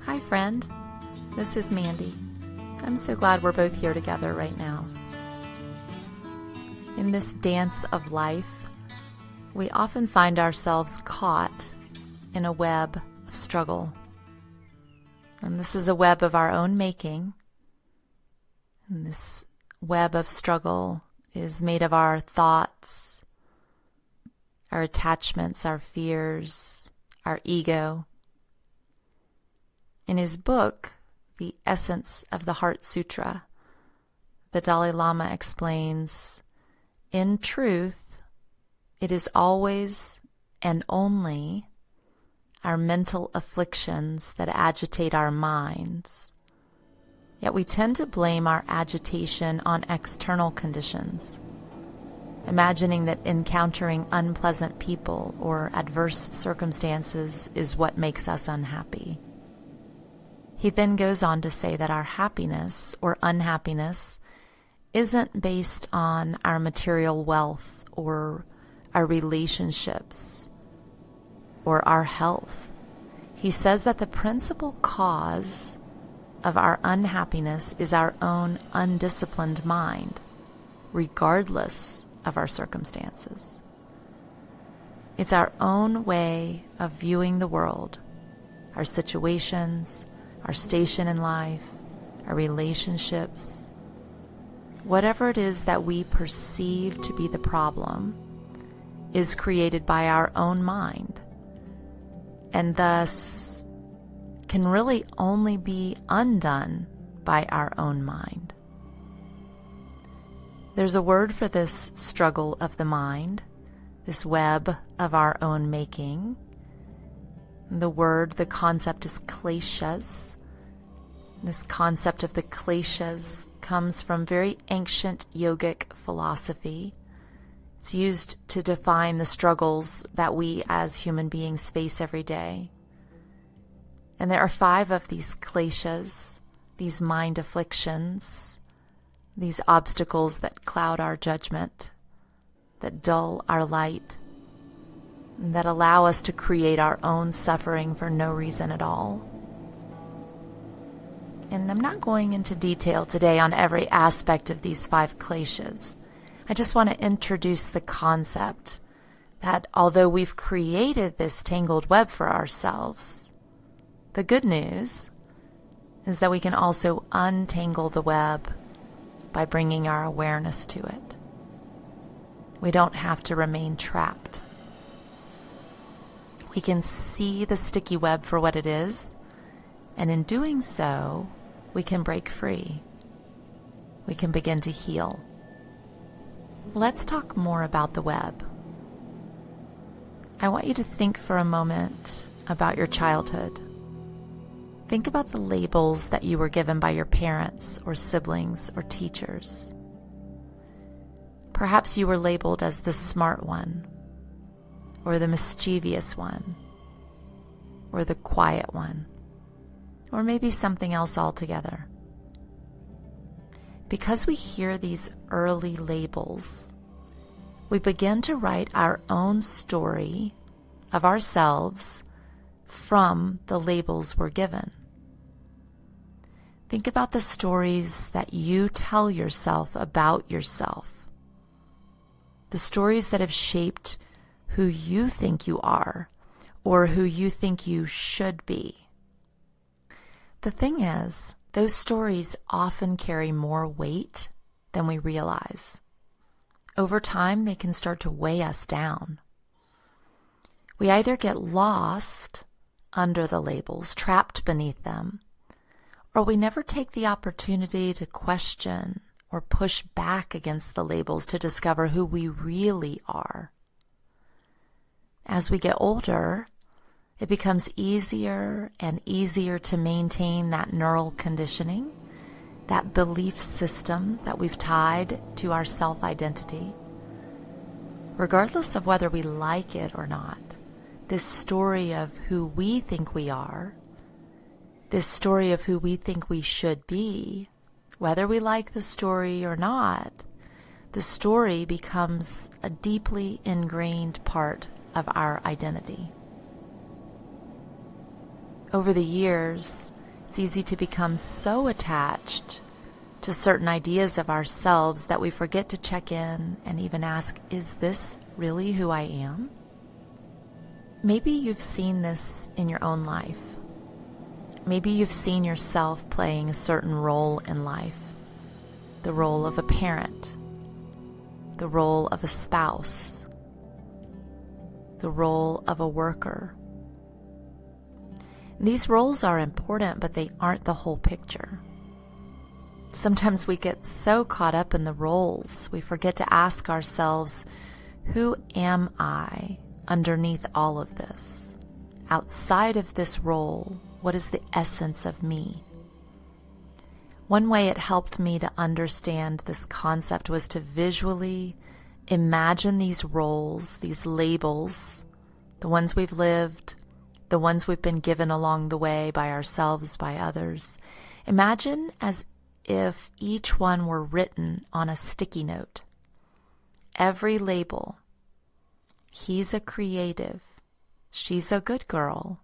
Hi friend, this is Mandi. I'm so glad we're both here together right now. In this dance of life, we often find ourselves caught in a web of struggle. And this is a web of our own making. And this web of struggle is made of our thoughts, our attachments, our fears, our ego. In his book, The Essence of the Heart Sutra, the Dalai Lama explains, in truth, it is always and only our mental afflictions that agitate our minds. Yet we tend to blame our agitation on external conditions, imagining that encountering unpleasant people or adverse circumstances is what makes us unhappy. He then goes on to say that our happiness or unhappiness isn't based on our material wealth or our relationships or our health. He says that the principal cause of our unhappiness is our own undisciplined mind, regardless of our circumstances. It's our own way of viewing the world, our situations, our station in life, our relationships. Whatever it is that we perceive to be the problem is created by our own mind, and thus can really only be undone by our own mind. There's a word for this struggle of the mind, this web of our own making. The concept is kleshas. This concept of the kleshas comes from very ancient yogic philosophy. It's used to define the struggles that we as human beings face every day. And there are 5 of these kleshas, these mind afflictions, these obstacles that cloud our judgment, that dull our light, that allow us to create our own suffering for no reason at all. And I'm not going into detail today on every aspect of these 5 kleshas. I just want to introduce the concept that although we've created this tangled web for ourselves, the good news is that we can also untangle the web by bringing our awareness to it. We don't have to remain trapped. We can see the sticky web for what it is, and in doing so, we can break free. We can begin to heal. Let's talk more about the web. I want you to think for a moment about your childhood. Think about the labels that you were given by your parents or siblings or teachers. Perhaps you were labeled as the smart one, or the mischievous one, or the quiet one, or maybe something else altogether. Because we hear these early labels, we begin to write our own story of ourselves from the labels we're given. Think about the stories that you tell yourself about yourself, the stories that have shaped who you think you are, or who you think you should be. The thing is, those stories often carry more weight than we realize. Over time, they can start to weigh us down. We either get lost under the labels, trapped beneath them, or we never take the opportunity to question or push back against the labels to discover who we really are. As we get older, it becomes easier and easier to maintain that neural conditioning, that belief system that we've tied to our self-identity. Regardless of whether we like it or not, this story of who we think we are, this story of who we think we should be, whether we like the story or not, the story becomes a deeply ingrained part of our identity. Over the years, It's easy to become so attached to certain ideas of ourselves that we forget to check in and even ask, is this really who I am? Maybe you've seen this in your own life. Maybe you've seen yourself playing a certain role in life. The role of a parent, the role of a spouse, the role of a worker. These roles are important, but they aren't the whole picture. Sometimes we get so caught up in the roles, we forget to ask ourselves, who am I underneath all of this? Outside of this role, what is the essence of me? One way it helped me to understand this concept was to visually imagine these roles, these labels, the ones we've lived, the ones we've been given along the way by ourselves, by others. Imagine as if each one were written on a sticky note. Every label, he's a creative, she's a good girl,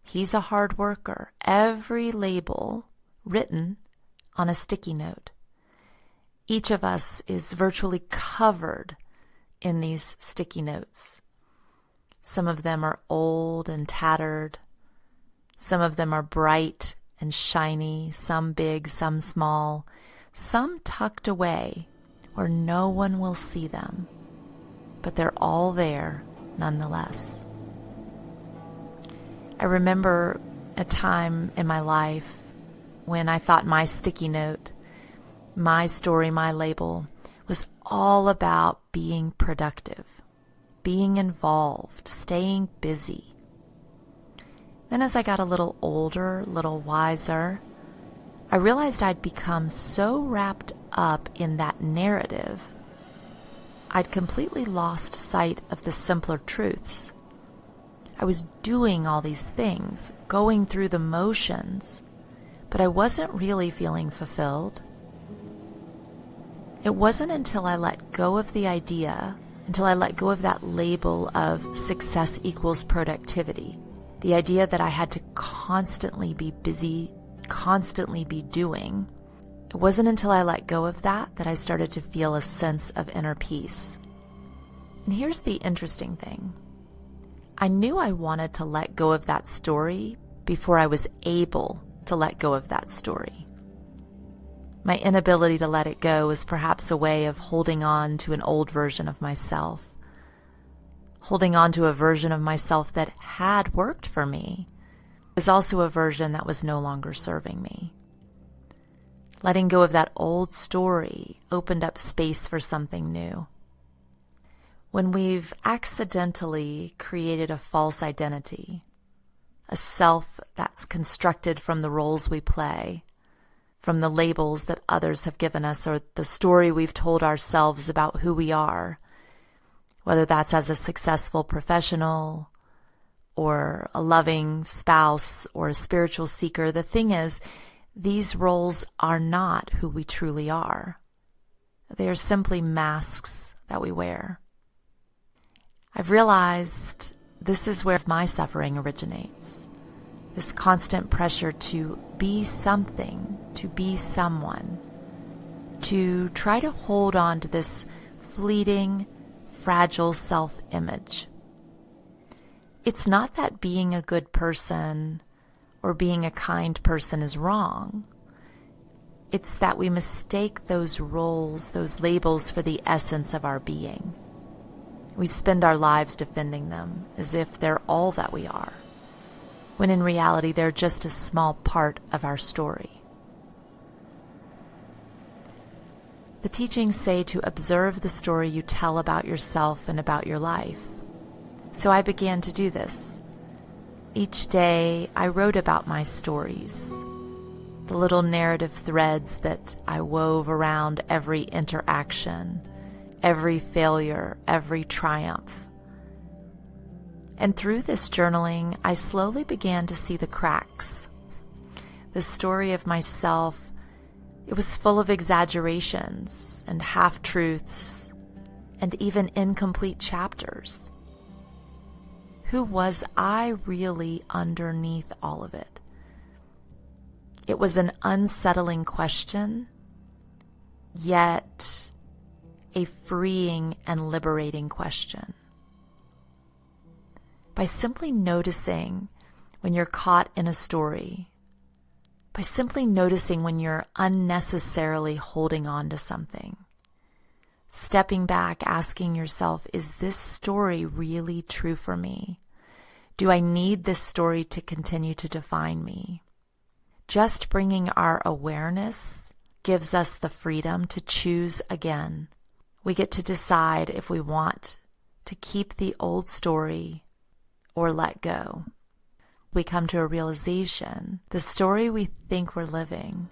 he's a hard worker. Every label written on a sticky note. Each of us is virtually covered in these sticky notes. Some of them are old and tattered. Some of them are bright and shiny, some big, some small, some tucked away where no one will see them, but they're all there nonetheless. I remember a time in my life when I thought my sticky note, my story, my label, was all about being productive, being involved, staying busy. Then as I got a little older, a little wiser, I realized I'd become so wrapped up in that narrative, I'd completely lost sight of the simpler truths. I was doing all these things, going through the motions, but I wasn't really feeling fulfilled. It wasn't until I let go of the idea, until I let go of that label of success equals productivity, the idea that I had to constantly be busy, constantly be doing. It wasn't until I let go of that I started to feel a sense of inner peace. And here's the interesting thing. I knew I wanted to let go of that story before I was able to let go of that story. My inability to let it go was perhaps a way of holding on to an old version of myself, holding on to a version of myself that had worked for me. It was also a version that was no longer serving me. Letting go of that old story opened up space for something new. When we've accidentally created a false identity, a self that's constructed from the roles we play, from the labels that others have given us, or the story we've told ourselves about who we are, whether that's as a successful professional or a loving spouse or a spiritual seeker, the thing is, these roles are not who we truly are. They are simply masks that we wear. I've realized this is where my suffering originates. This constant pressure to be something, to be someone, to try to hold on to this fleeting, fragile self-image. It's not that being a good person or being a kind person is wrong. It's that we mistake those roles, those labels, for the essence of our being. We spend our lives defending them as if they're all that we are, when in reality they're just a small part of our story. The teachings say to observe the story you tell about yourself and about your life. So I began to do this. Each day I wrote about my stories, the little narrative threads that I wove around every interaction, every failure, every triumph. And through this journaling, I slowly began to see the cracks. The story of myself, it was full of exaggerations and half-truths and even incomplete chapters. Who was I really underneath all of it? It was an unsettling question, yet a freeing and liberating question. By simply noticing when you're caught in a story, by simply noticing when you're unnecessarily holding on to something, stepping back, asking yourself, is this story really true for me? Do I need this story to continue to define me? Just bringing our awareness gives us the freedom to choose again. We get to decide if we want to keep the old story or let go. We come to a realization, the story we think we're living,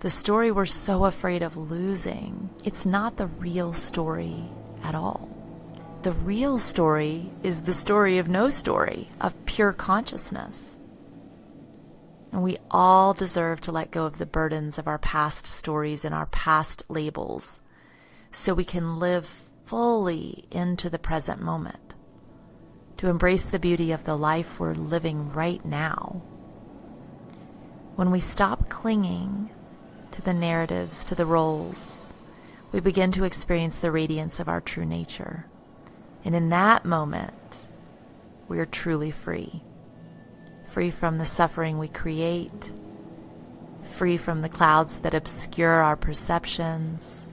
the story we're so afraid of losing, it's not the real story at all. The real story is the story of no story, of pure consciousness. And we all deserve to let go of the burdens of our past stories and our past labels so we can live fully into the present moment, to embrace the beauty of the life we're living right now. When we stop clinging to the narratives, to the roles, we begin to experience the radiance of our true nature. And in that moment, we are truly free. Free from the suffering we create, free from the clouds that obscure our perceptions,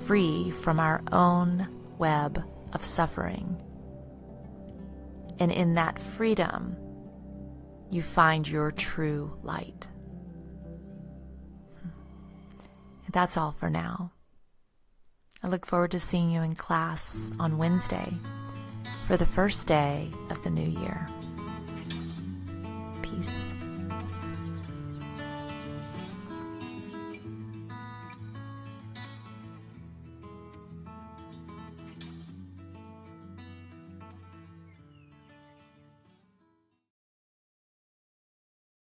free from our own web of suffering. And in that freedom, you find your true light. And that's all for now. I look forward to seeing you in class on Wednesday for the first day of the new year. Peace.